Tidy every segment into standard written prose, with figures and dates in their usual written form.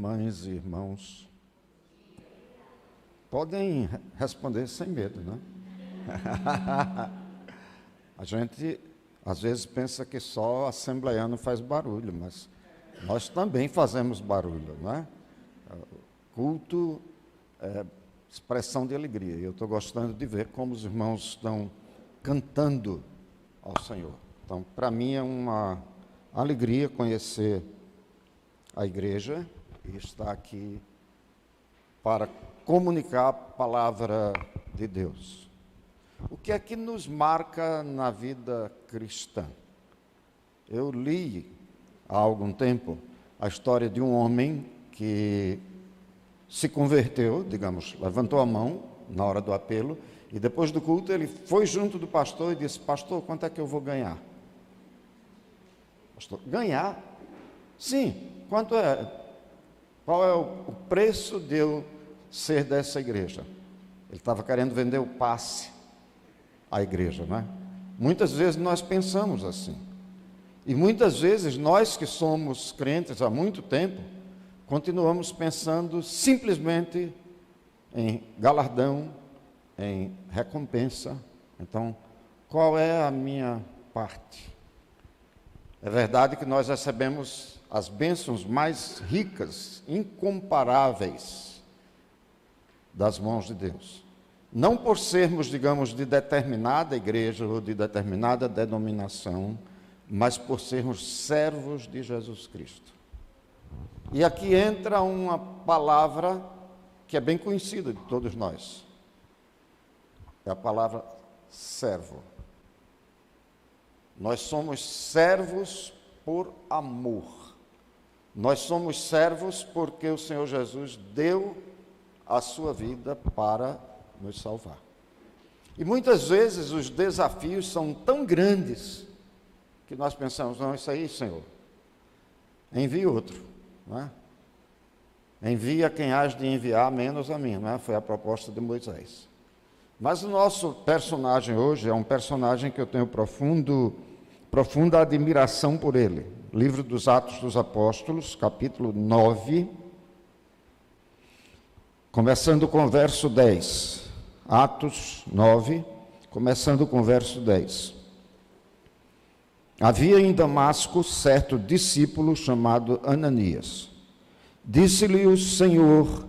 irmãs e irmãos. Podem responder sem medo, né? A gente, às vezes, pensa que só assembleiano faz barulho, mas nós também fazemos barulho, né? Culto é expressão de alegria. Eu estou gostando de ver como os irmãos estão cantando ao Senhor. Então, para mim é uma alegria conhecer a igreja e estar aqui para comunicar a palavra de Deus. O que é que nos marca na vida cristã? Eu li há algum tempo a história de um homem que se converteu, digamos, levantou a mão na hora do apelo e depois do culto ele foi junto do pastor e disse: pastor, quanto é que eu vou ganhar? Pastor, ganhar? Sim, quanto é? Qual é o preço de eu ser dessa igreja? Ele estava querendo vender o passe à igreja, não é? Muitas vezes nós pensamos assim. E muitas vezes nós que somos crentes há muito tempo, continuamos pensando simplesmente em galardão, em recompensa. Então, qual é a minha parte? É verdade que nós recebemos as bênçãos mais ricas, incomparáveis das mãos de Deus. Não por sermos, digamos, de determinada igreja ou de determinada denominação, mas por sermos servos de Jesus Cristo. E aqui entra uma palavra que é bem conhecida de todos nós. É a palavra servo. Nós somos servos por amor. Nós somos servos porque o Senhor Jesus deu a sua vida para nos salvar. E muitas vezes os desafios são tão grandes que nós pensamos: não, isso aí, Senhor, envie outro, não é? Envia quem hás de enviar, menos a mim, não é? Foi a proposta de Moisés. Mas o nosso personagem hoje é um personagem que eu tenho profunda admiração por ele. Livro dos Atos dos Apóstolos, capítulo 9, começando com o verso 10. Atos 9, começando com o verso 10. Havia em Damasco certo discípulo chamado Ananias. Disse-lhe o Senhor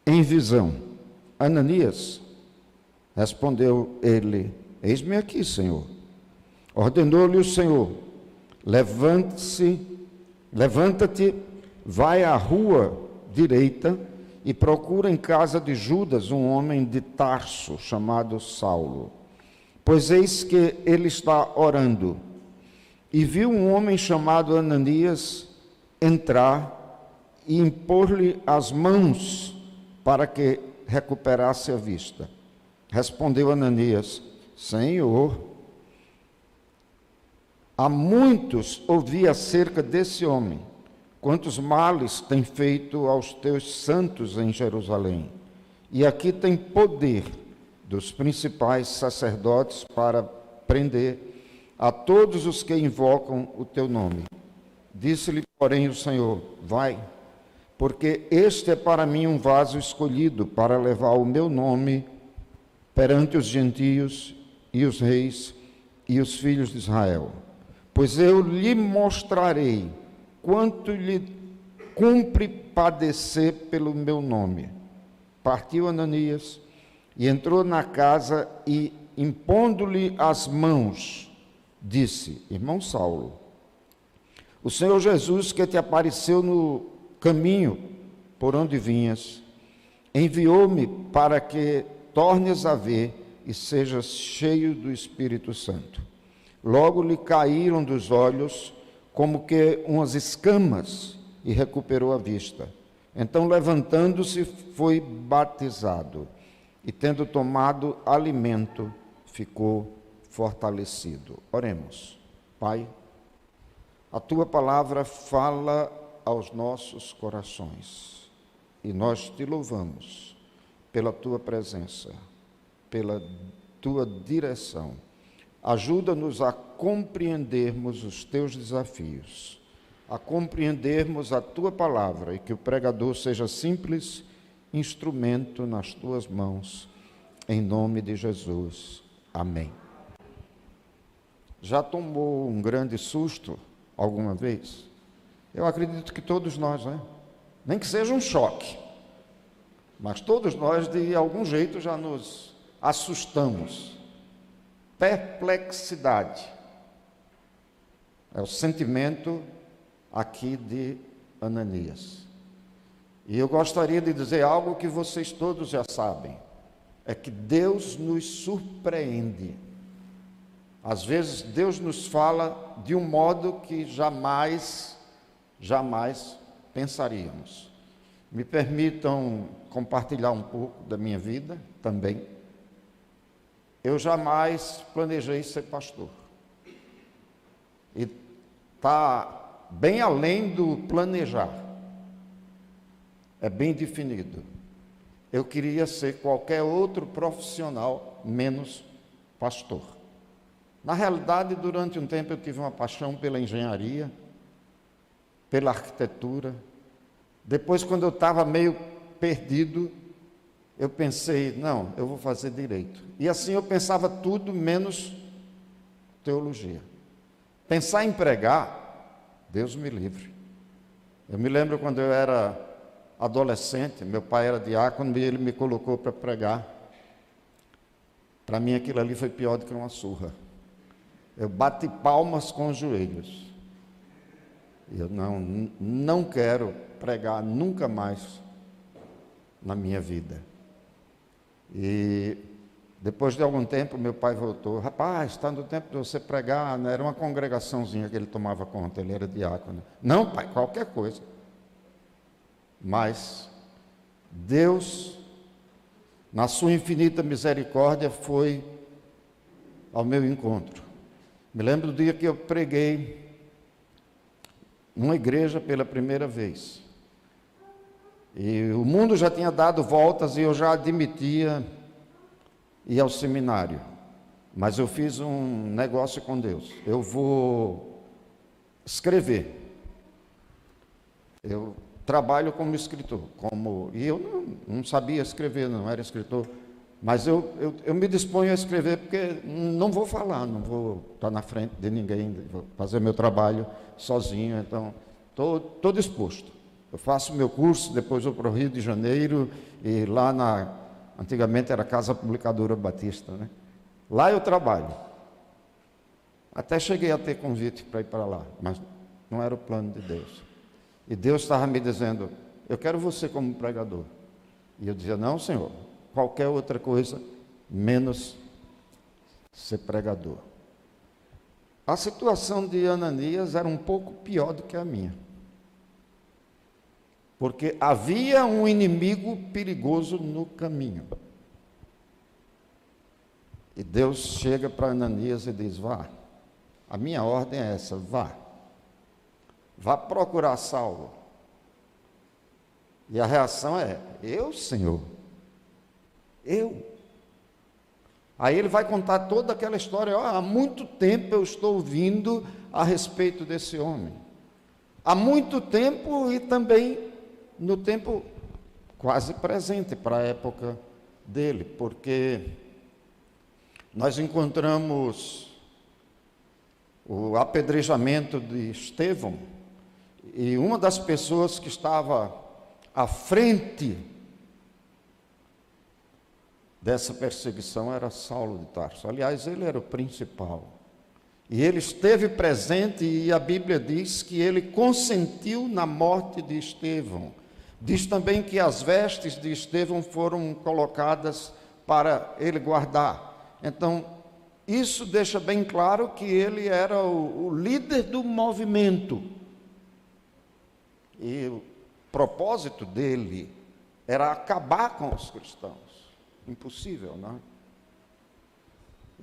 em visão: Ananias. Respondeu ele: eis-me aqui, Senhor. Ordenou-lhe o Senhor: levanta-te, vai à rua direita e procura em casa de Judas um homem de Tarso chamado Saulo. Pois eis que ele está orando. E viu um homem chamado Ananias entrar e impor-lhe as mãos para que recuperasse a vista. Respondeu Ananias: Senhor, há muitos ouvi acerca desse homem, quantos males tem feito aos teus santos em Jerusalém. E aqui tem poder dos principais sacerdotes para prender a todos os que invocam o teu nome. Disse-lhe, porém, o Senhor: vai, porque este é para mim um vaso escolhido para levar o meu nome perante os gentios e os reis e os filhos de Israel. Pois eu lhe mostrarei quanto lhe cumpre padecer pelo meu nome. Partiu Ananias e entrou na casa e, impondo-lhe as mãos, disse: Irmão Saulo, o Senhor Jesus, que te apareceu no caminho por onde vinhas, enviou-me para que tornes a ver e sejas cheio do Espírito Santo. Logo lhe caíram dos olhos como que umas escamas e recuperou a vista. Então, levantando-se, foi batizado e, tendo tomado alimento, ficou fortalecido. Oremos. Pai, a tua palavra fala aos nossos corações e nós te louvamos pela tua presença, pela tua direção. Ajuda-nos a compreendermos os teus desafios. a compreendermos a tua palavra e que o pregador seja simples instrumento nas tuas mãos, em nome de Jesus. Amém. Já tomou um grande susto alguma vez? Eu acredito que todos nós, né? Nem que seja um choque, mas todos nós de algum jeito já nos assustamos. Perplexidade é o sentimento aqui de Ananias. E eu gostaria de dizer algo que vocês todos já sabem, é que Deus nos surpreende. Às vezes Deus nos fala de um modo que jamais pensaríamos. Me permitam compartilhar um pouco da minha vida também. Eu jamais planejei ser pastor. E está bem além do planejar. É bem definido. Eu queria ser qualquer outro profissional, menos pastor. Na realidade, durante um tempo eu tive uma paixão pela engenharia, pela arquitetura. Depois, quando eu estava meio perdido, eu pensei, não, eu vou fazer direito. E assim eu pensava tudo menos teologia. Pensar em pregar, Deus me livre. Eu me lembro quando eu era adolescente, meu pai era diácono e ele me colocou para pregar. Para mim aquilo ali foi pior do que uma surra. Eu bati palmas com os joelhos. Eu não quero pregar nunca mais na minha vida. E depois de algum tempo meu pai voltou, rapaz, está no tempo de você pregar, né? Era uma congregaçãozinha que ele tomava conta, ele era diácono. Não, pai, qualquer coisa. Mas Deus, na sua infinita misericórdia, foi ao meu encontro. Me lembro do dia que eu preguei numa igreja pela primeira vez. E o mundo já tinha dado voltas e eu já admitia ir ao seminário. Mas eu fiz um negócio com Deus. Eu vou escrever. Eu trabalho como escritor. E eu não sabia escrever, não era escritor. Mas eu me disponho a escrever porque não vou falar, não vou estar na frente de ninguém, vou fazer meu trabalho sozinho, então estou disposto. Eu faço meu curso, depois vou para o Rio de Janeiro, e lá antigamente era Casa Publicadora Batista, né? Lá eu trabalho. Até cheguei a ter convite para ir para lá, mas não era o plano de Deus. E Deus estava me dizendo, eu quero você como pregador. E eu dizia, não, Senhor, qualquer outra coisa, menos ser pregador. A situação de Ananias era um pouco pior do que a minha. Porque havia um inimigo perigoso no caminho. E Deus chega para Ananias e diz, vá, a minha ordem é essa, vá procurar Saulo. E a reação é, eu, Senhor? Eu? Aí ele vai contar toda aquela história, há muito tempo eu estou ouvindo a respeito desse homem. Há muito tempo e também no tempo quase presente para a época dele, porque nós encontramos o apedrejamento de Estevão, e uma das pessoas que estava à frente dessa perseguição era Saulo de Tarso. Aliás, ele era o principal. E ele esteve presente e a Bíblia diz que ele consentiu na morte de Estevão. Diz também que as vestes de Estevão foram colocadas para ele guardar. Então, isso deixa bem claro que ele era o líder do movimento. E o propósito dele era acabar com os cristãos. Impossível, não é?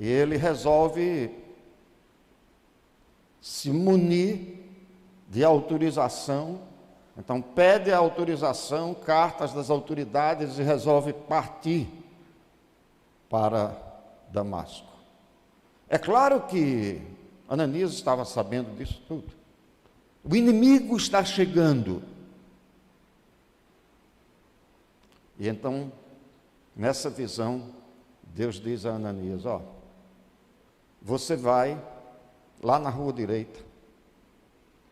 E ele resolve se munir de autorização. Então pede a autorização, cartas das autoridades, e resolve partir para Damasco. É claro que Ananias estava sabendo disso tudo. O inimigo está chegando. E então, nessa visão, Deus diz a Ananias: você vai lá na rua direita,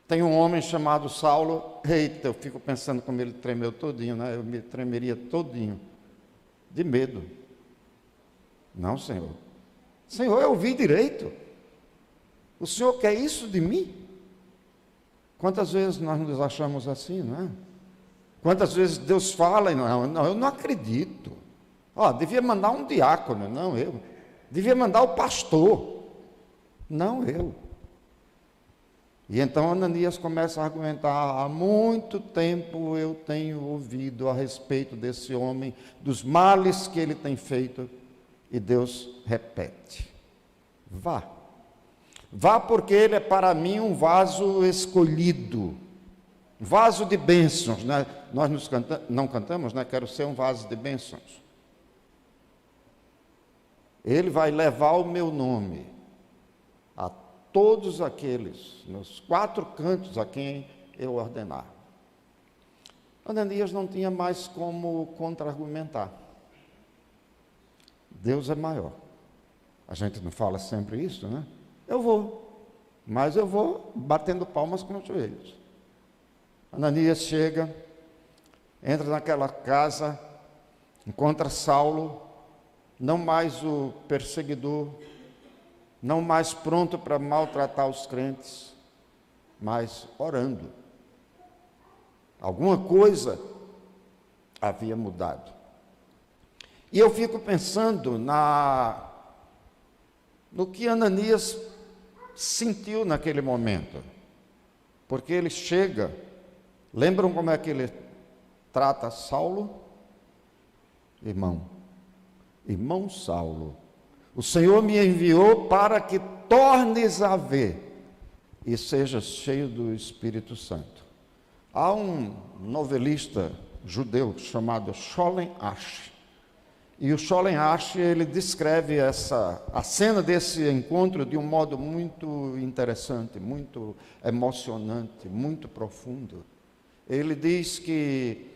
tem um homem chamado Saulo. Eita, eu fico pensando como ele tremeu todinho, né? Eu me tremeria todinho, de medo. Não, Senhor. Senhor, eu vi direito. O Senhor quer isso de mim? Quantas vezes nós nos achamos assim, não é? Quantas vezes Deus fala e não, eu não acredito. Devia mandar um diácono, não eu. Devia mandar o pastor, não eu. E então Ananias começa a argumentar: há muito tempo eu tenho ouvido a respeito desse homem, dos males que ele tem feito, e Deus repete: vá. Vá, porque ele é para mim um vaso escolhido, vaso de bênçãos, né? Nós não cantamos, né? Quero ser um vaso de bênçãos. Ele vai levar o meu nome a todos aqueles, nos 4 cantos a quem eu ordenar. Ananias não tinha mais como contra-argumentar. Deus é maior. A gente não fala sempre isso, né? Eu vou, mas eu vou batendo palmas com os joelhos. Ananias chega, entra naquela casa, encontra Saulo, não mais o perseguidor, não mais pronto para maltratar os crentes, mas orando. Alguma coisa havia mudado. E eu fico pensando no que Ananias sentiu naquele momento, porque ele chega, lembram como é que ele trata Saulo? Irmão Saulo, o Senhor me enviou para que tornes a ver e sejas cheio do Espírito Santo. Há um novelista judeu chamado Sholem Asch, e o Sholem Asch, ele descreve a cena desse encontro de um modo muito interessante, muito emocionante, muito profundo. Ele diz que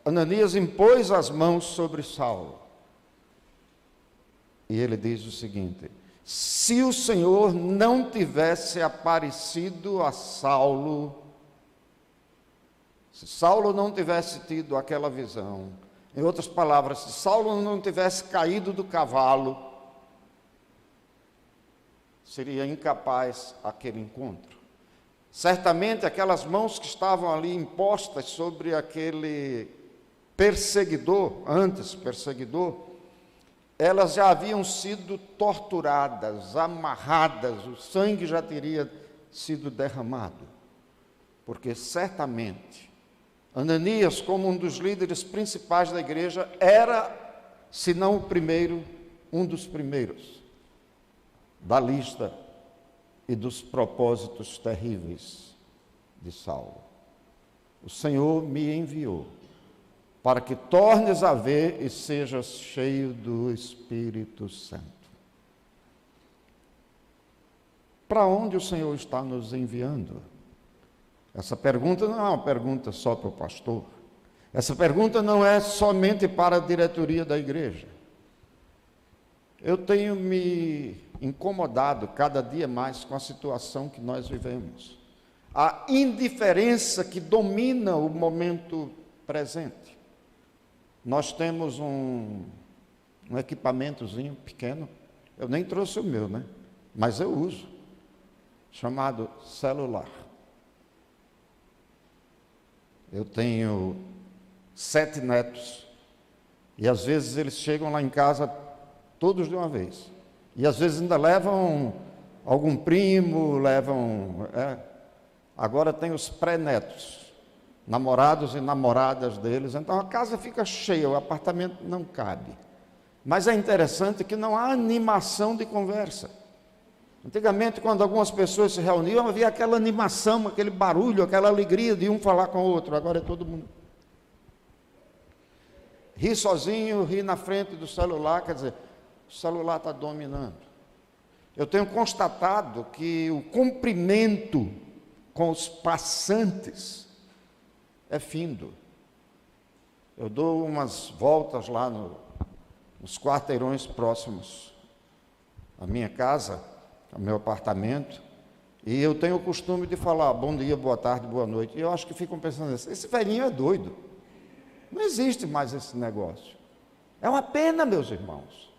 Ananias impôs as mãos sobre Saulo. E ele diz o seguinte: se o Senhor não tivesse aparecido a Saulo, se Saulo não tivesse tido aquela visão, em outras palavras, se Saulo não tivesse caído do cavalo, seria incapaz aquele encontro. Certamente aquelas mãos que estavam ali impostas sobre aquele perseguidor, elas já haviam sido torturadas, amarradas, o sangue já teria sido derramado, porque certamente Ananias, como um dos líderes principais da igreja, era, se não o primeiro, um dos primeiros da lista e dos propósitos terríveis de Saulo. O Senhor me enviou para que tornes a ver e sejas cheio do Espírito Santo. Para onde o Senhor está nos enviando? Essa pergunta não é uma pergunta só para o pastor. Essa pergunta não é somente para a diretoria da igreja. Eu tenho me incomodado cada dia mais com a situação que nós vivemos. A indiferença que domina o momento presente. Nós temos um equipamentozinho pequeno, eu nem trouxe o meu, né? Mas eu uso, chamado celular. Eu tenho 7 netos, e às vezes eles chegam lá em casa todos de uma vez, e às vezes ainda levam algum primo, agora tem os pré-netos, namorados e namoradas deles, então a casa fica cheia, o apartamento não cabe. Mas é interessante que não há animação de conversa. Antigamente, quando algumas pessoas se reuniam, havia aquela animação, aquele barulho, aquela alegria de um falar com o outro. Agora é todo mundo ri sozinho, ri na frente do celular, quer dizer, o celular está dominando. Eu tenho constatado que o comprimento com os passantes é findo. Eu dou umas voltas lá nos quarteirões próximos à minha casa, ao meu apartamento, e eu tenho o costume de falar bom dia, boa tarde, boa noite. E eu acho que ficam pensando assim, esse velhinho é doido. Não existe mais esse negócio. É uma pena, meus irmãos.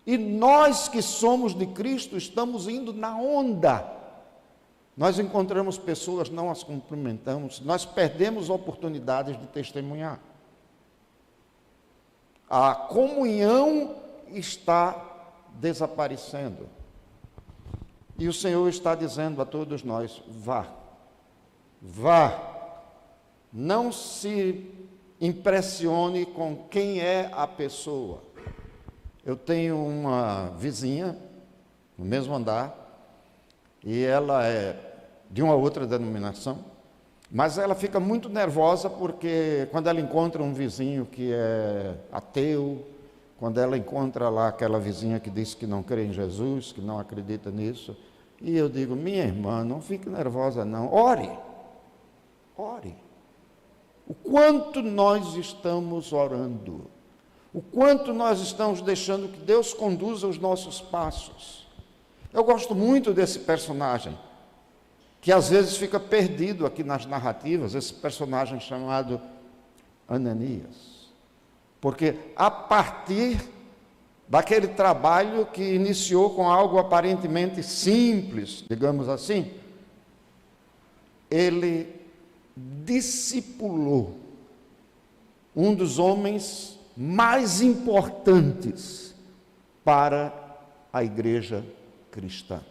E nós que somos de Cristo estamos indo na onda. Nós encontramos pessoas, não as cumprimentamos, nós perdemos oportunidades de testemunhar. A comunhão está desaparecendo. E o Senhor está dizendo a todos nós, vá, não se impressione com quem é a pessoa. Eu tenho uma vizinha, no mesmo andar, e ela é de uma outra denominação, mas ela fica muito nervosa porque quando ela encontra um vizinho que é ateu, quando ela encontra lá aquela vizinha que diz que não crê em Jesus, que não acredita nisso, e eu digo, minha irmã, não fique nervosa não, ore. O quanto nós estamos orando, o quanto nós estamos deixando que Deus conduza os nossos passos. Eu gosto muito desse personagem, que às vezes fica perdido aqui nas narrativas, esse personagem chamado Ananias. Porque a partir daquele trabalho que iniciou com algo aparentemente simples, digamos assim, ele discipulou um dos homens mais importantes para a igreja cristã.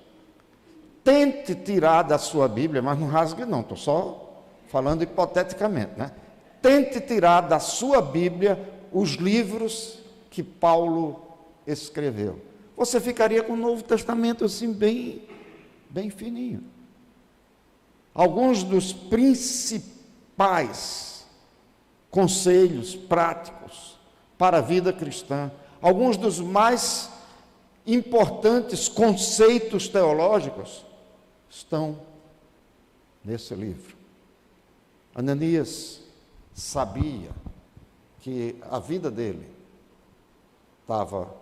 Tente tirar da sua Bíblia, mas não rasgue não, estou só falando hipoteticamente, né? Tente tirar da sua Bíblia os livros que Paulo escreveu. Você ficaria com o Novo Testamento assim bem fininho. Alguns dos principais conselhos práticos para a vida cristã, alguns dos mais importantes conceitos teológicos estão nesse livro. Ananias sabia que a vida dele estava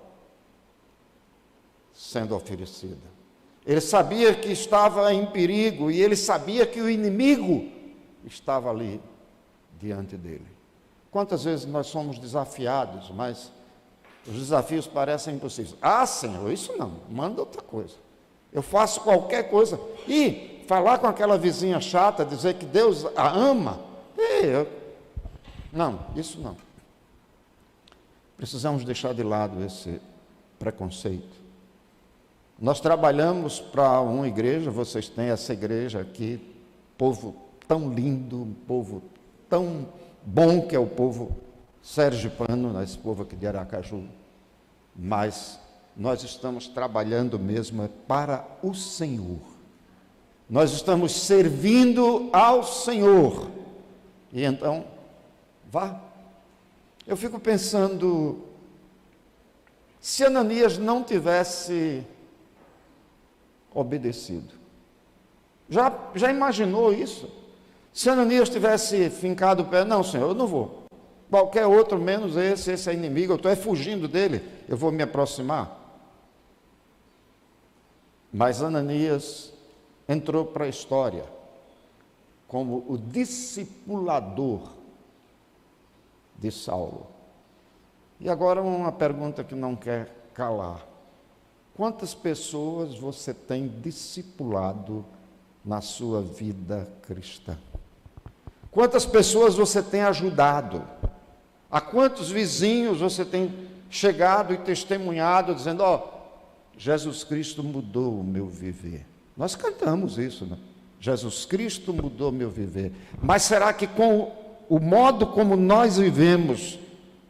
sendo oferecida. Ele sabia que estava em perigo e ele sabia que o inimigo estava ali diante dele. Quantas vezes nós somos desafiados, mas os desafios parecem impossíveis. Ah, Senhor, isso não, manda outra coisa. Eu faço qualquer coisa. E falar com aquela vizinha chata, dizer que Deus a ama, não, isso não. Precisamos deixar de lado esse preconceito. Nós trabalhamos para uma igreja, vocês têm essa igreja aqui, povo tão lindo, um povo tão bom que é o povo sergipano, esse povo aqui de Aracaju, mas nós estamos trabalhando mesmo para o Senhor. Nós estamos servindo ao Senhor. E então, vá. Eu fico pensando, se Ananias não tivesse obedecido, já imaginou isso? Se Ananias tivesse fincado o pé, não, Senhor, eu não vou. Qualquer outro, menos esse é inimigo, eu estou fugindo dele, eu vou me aproximar. Mas Ananias entrou para a história como o discipulador de Saulo. E agora uma pergunta que não quer calar. Quantas pessoas você tem discipulado na sua vida cristã? Quantas pessoas você tem ajudado? A quantos vizinhos você tem chegado e testemunhado, dizendo, Jesus Cristo mudou o meu viver. Nós cantamos isso, né? Jesus Cristo mudou o meu viver. Mas será que com o modo como nós vivemos,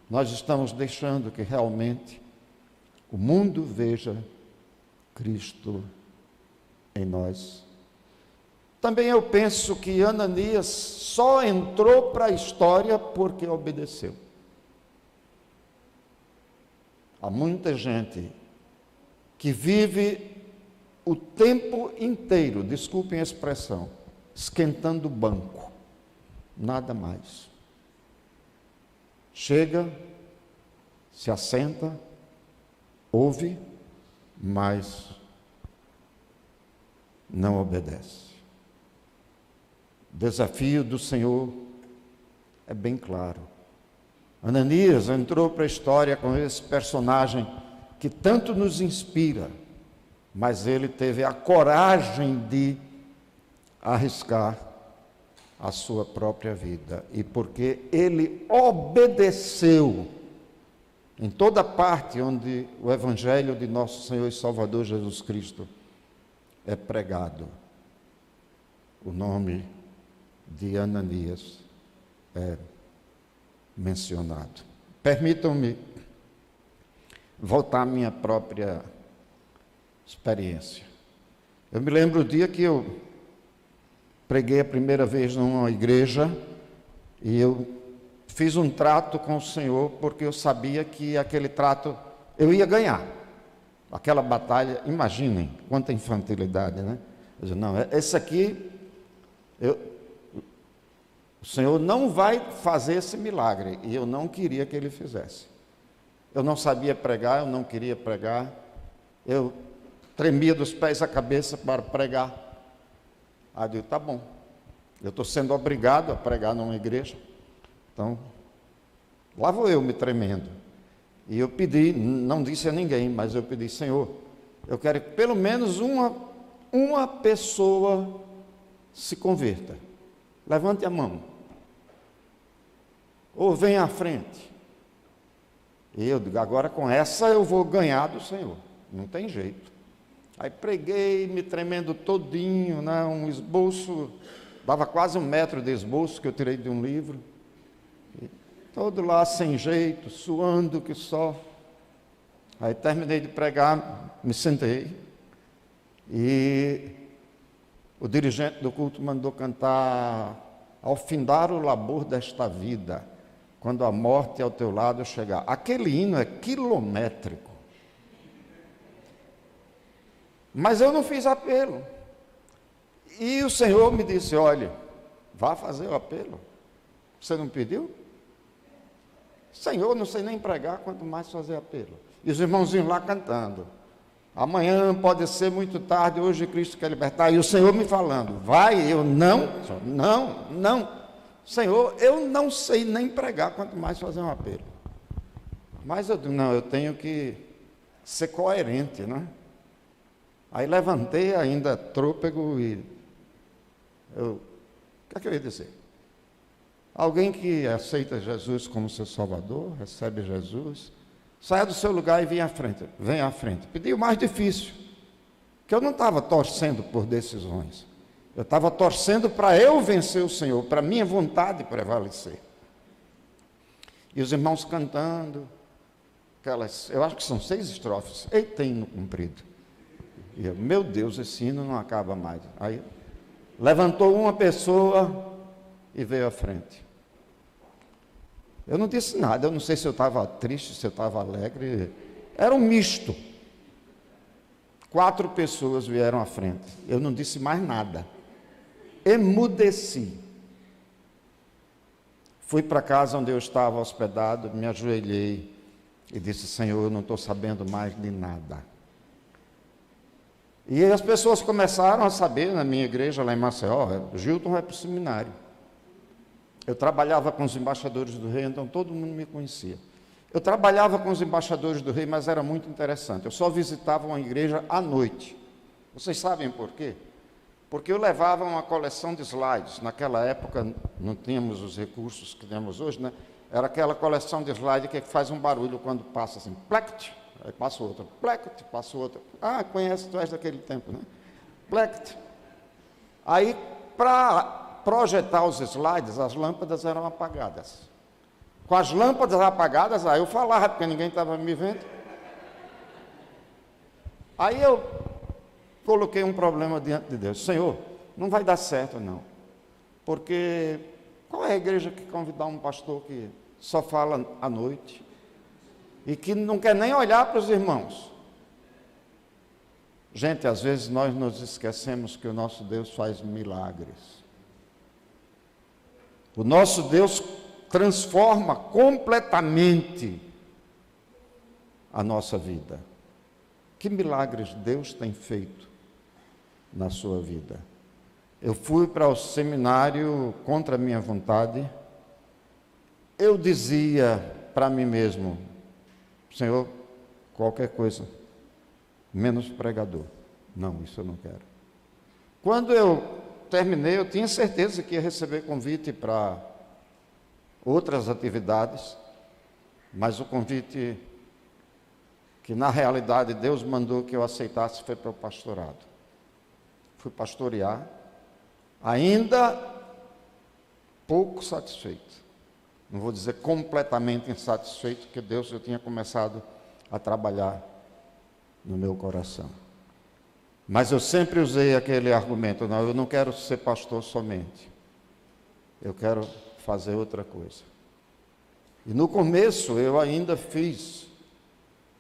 nós estamos deixando que realmente o mundo veja Cristo em nós? Também eu penso que Ananias só entrou para a história porque obedeceu. Há muita gente que vive o tempo inteiro, desculpem a expressão, esquentando o banco, nada mais. Chega, se assenta, ouve, mas não obedece. O desafio do Senhor é bem claro. Ananias entrou para a história com esse personagem que tanto nos inspira, mas ele teve a coragem de arriscar a sua própria vida. E porque ele obedeceu em toda parte onde o Evangelho de nosso Senhor e Salvador Jesus Cristo é pregado, o nome de Ananias é mencionado. Permitam-me voltar à minha própria experiência. Eu me lembro o dia que eu preguei a primeira vez numa igreja e eu fiz um trato com o Senhor porque eu sabia que aquele trato eu ia ganhar. Aquela batalha, imaginem quanta infantilidade, né? Eu disse, não, esse aqui, o Senhor não vai fazer esse milagre, e eu não queria que Ele fizesse. Eu não sabia pregar, eu não queria pregar, eu tremia dos pés à cabeça para pregar. Aí eu digo, tá bom, eu estou sendo obrigado a pregar numa igreja, então, lá vou eu me tremendo. E eu pedi, não disse a ninguém, mas eu pedi, Senhor, eu quero que pelo menos uma pessoa se converta. Levante a mão. Ou venha à frente. E eu digo, agora com essa eu vou ganhar do Senhor. Não tem jeito. Aí preguei, me tremendo todinho, né? Um esboço, dava quase 1 metro de esboço que eu tirei de um livro. E todo lá sem jeito, suando que só. Aí terminei de pregar, me sentei. E o dirigente do culto mandou cantar ao findar o labor desta vida, quando a morte ao teu lado chegar. Aquele hino é quilométrico. Mas eu não fiz apelo. E o Senhor me disse, olha, vá fazer o apelo. Você não pediu? Senhor, não sei nem pregar, quanto mais fazer apelo. E os irmãozinhos lá cantando. Amanhã pode ser muito tarde, hoje Cristo quer libertar. E o Senhor me falando, vai, eu não. Senhor, eu não sei nem pregar, quanto mais fazer um apelo. Mas eu digo, não, eu tenho que ser coerente, né? Aí levantei ainda trôpego e o que é que eu ia dizer? Alguém que aceita Jesus como seu Salvador, recebe Jesus, saia do seu lugar e venha à frente. Pedi o mais difícil, que eu não estava torcendo por decisões. Eu estava torcendo para eu vencer o Senhor, para a minha vontade prevalecer. E os irmãos cantando, eu acho que são 6 estrofes, eita, hino comprido. E eu, meu Deus, esse hino não acaba mais. Aí levantou uma pessoa e veio à frente. Eu não disse nada, eu não sei se eu estava triste, se eu estava alegre. Era um misto. 4 pessoas vieram à frente. Eu não disse mais nada. Emudeci. Fui para a casa onde eu estava hospedado, me ajoelhei e disse, Senhor, eu não estou sabendo mais de nada. E as pessoas começaram a saber na minha igreja lá em Maceió, o Gilton vai para o seminário. Eu trabalhava com os embaixadores do rei, então todo mundo me conhecia. Eu trabalhava com os embaixadores do rei, mas era muito interessante. Eu só visitava uma igreja à noite. Vocês sabem por quê? Porque eu levava uma coleção de slides. Naquela época não tínhamos os recursos que temos hoje, né? Era aquela coleção de slides que faz um barulho quando passa assim, plect, aí passa outra, plect, passa outra. Ah, conhece, tu és daquele tempo, né? Plect. Aí, para projetar os slides, as lâmpadas eram apagadas. Com as lâmpadas apagadas, aí eu falava, porque ninguém estava me vendo. Aí eu coloquei um problema diante de Deus. Senhor, não vai dar certo não. Porque qual é a igreja que convidar um pastor que só fala à noite e que não quer nem olhar para os irmãos? Gente, às vezes nós nos esquecemos que o nosso Deus faz milagres. O nosso Deus transforma completamente a nossa vida. Que milagres Deus tem feito na sua vida? Eu fui para o seminário contra a minha vontade. Eu dizia para mim mesmo: Senhor, qualquer coisa, menos pregador. Não, isso eu não quero. Quando eu terminei, eu tinha certeza que ia receber convite para outras atividades, mas o convite que na realidade Deus mandou que eu aceitasse foi para o pastorado. Fui pastorear, ainda pouco satisfeito. Não vou dizer completamente insatisfeito, porque Deus já tinha começado a trabalhar no meu coração. Mas eu sempre usei aquele argumento: não, eu não quero ser pastor somente, eu quero fazer outra coisa. E no começo eu ainda fiz,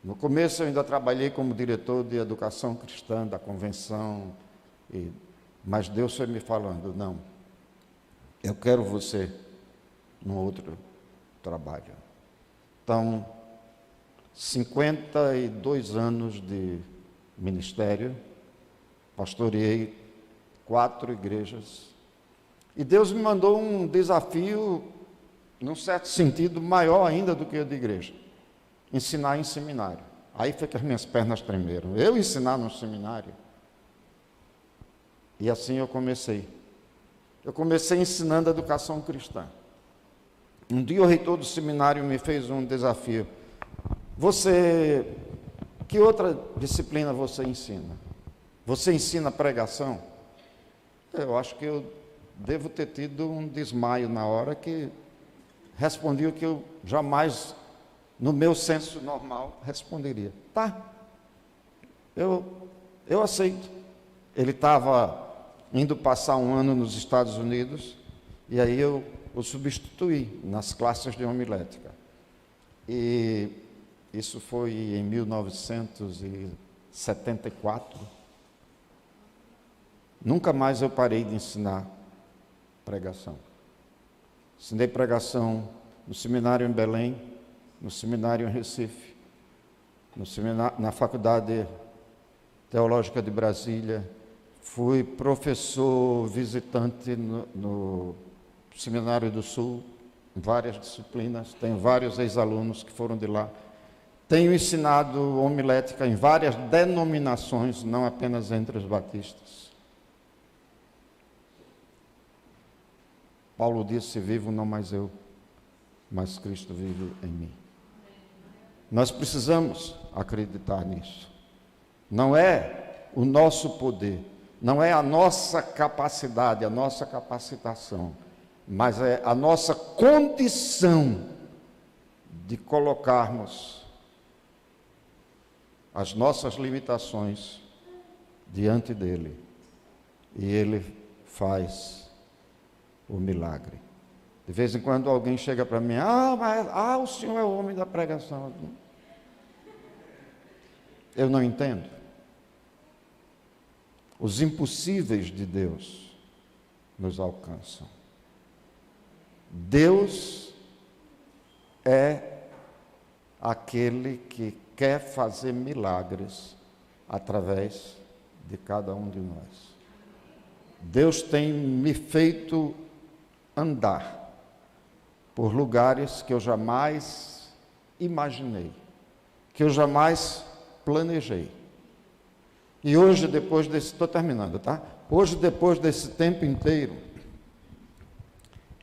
no começo eu ainda trabalhei como diretor de educação cristã da convenção, mas Deus foi me falando: não, eu quero você num outro trabalho. Então, 52 anos de ministério, pastoreei 4 igrejas, e Deus me mandou um desafio, num certo sentido, maior ainda do que o de igreja: ensinar em seminário. Aí foi que as minhas pernas tremeram. Eu ensinar no seminário? E assim eu comecei. Eu comecei ensinando educação cristã. Um dia o reitor do seminário me fez um desafio: que outra disciplina você ensina? Você ensina pregação? Eu acho que eu devo ter tido um desmaio na hora, que respondi o que eu jamais, no meu senso normal, responderia: tá, eu aceito. Ele estava indo passar um ano nos Estados Unidos, e aí eu o substituí nas classes de homilética. E isso foi em 1974. Nunca mais eu parei de ensinar pregação. Ensinei pregação no seminário em Belém, no seminário em Recife, na Faculdade Teológica de Brasília. Fui professor visitante no Seminário do Sul, em várias disciplinas. Tenho vários ex-alunos que foram de lá. Tenho ensinado homilética em várias denominações, não apenas entre os batistas. Paulo disse: vivo não mais eu, mas Cristo vive em mim. Nós precisamos acreditar nisso. Não é o nosso poder, não é a nossa capacidade, a nossa capacitação, mas é a nossa condição de colocarmos as nossas limitações diante dele, e ele faz o milagre. De vez em quando alguém chega para mim: o senhor é o homem da pregação. Eu não entendo. Os impossíveis de Deus nos alcançam. Deus é aquele que quer fazer milagres através de cada um de nós. Deus tem me feito andar por lugares que eu jamais imaginei, que eu jamais planejei. E hoje, depois desse... Estou terminando, tá? Hoje, depois desse tempo inteiro,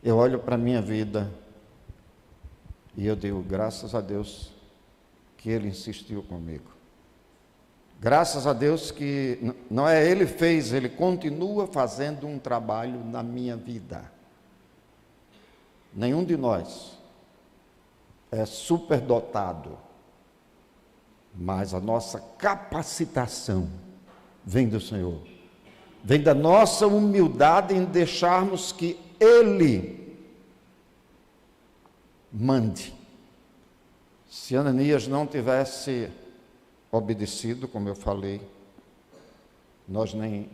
eu olho para a minha vida e eu digo: graças a Deus que Ele insistiu comigo. Graças a Deus que não é Ele fez, Ele continua fazendo um trabalho na minha vida. Nenhum de nós é superdotado, mas a nossa capacitação vem do Senhor. Vem da nossa humildade em deixarmos que Ele mande. Se Ananias não tivesse obedecido, como eu falei, nós nem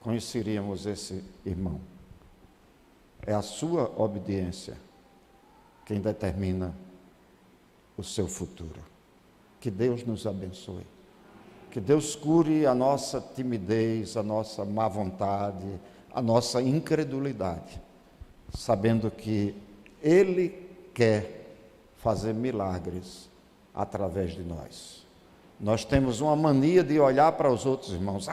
conheceríamos esse irmão. É a sua obediência quem determina o seu futuro. Que Deus nos abençoe. Que Deus cure a nossa timidez, a nossa má vontade, a nossa incredulidade, sabendo que Ele quer fazer milagres através de nós. Nós temos uma mania de olhar para os outros irmãos.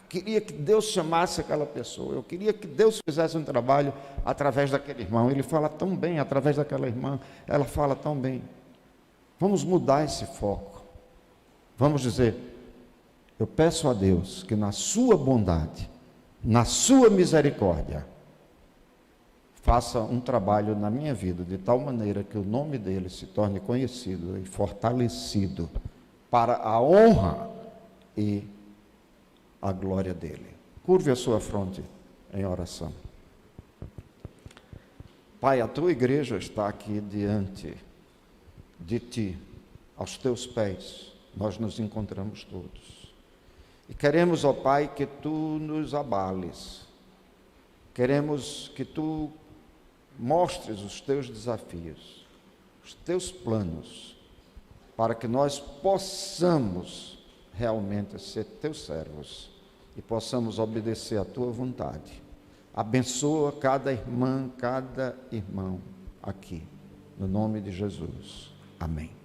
Queria que Deus chamasse aquela pessoa. Eu queria que Deus fizesse um trabalho através daquele irmão. Ele fala tão bem, através daquela irmã. Ela fala tão bem. Vamos mudar esse foco. Vamos dizer, eu peço a Deus que na sua bondade, na sua misericórdia, faça um trabalho na minha vida, de tal maneira que o nome dele se torne conhecido e fortalecido para a honra e a glória dele. Curve a sua fronte em oração. Pai, a tua igreja está aqui diante de ti, aos teus pés, nós nos encontramos todos. E queremos, ó Pai, que tu nos abales. Queremos que tu mostres os teus desafios, os teus planos, para que nós possamos realmente ser teus servos e possamos obedecer à tua vontade. Abençoa cada irmã, cada irmão aqui, no nome de Jesus. Amém.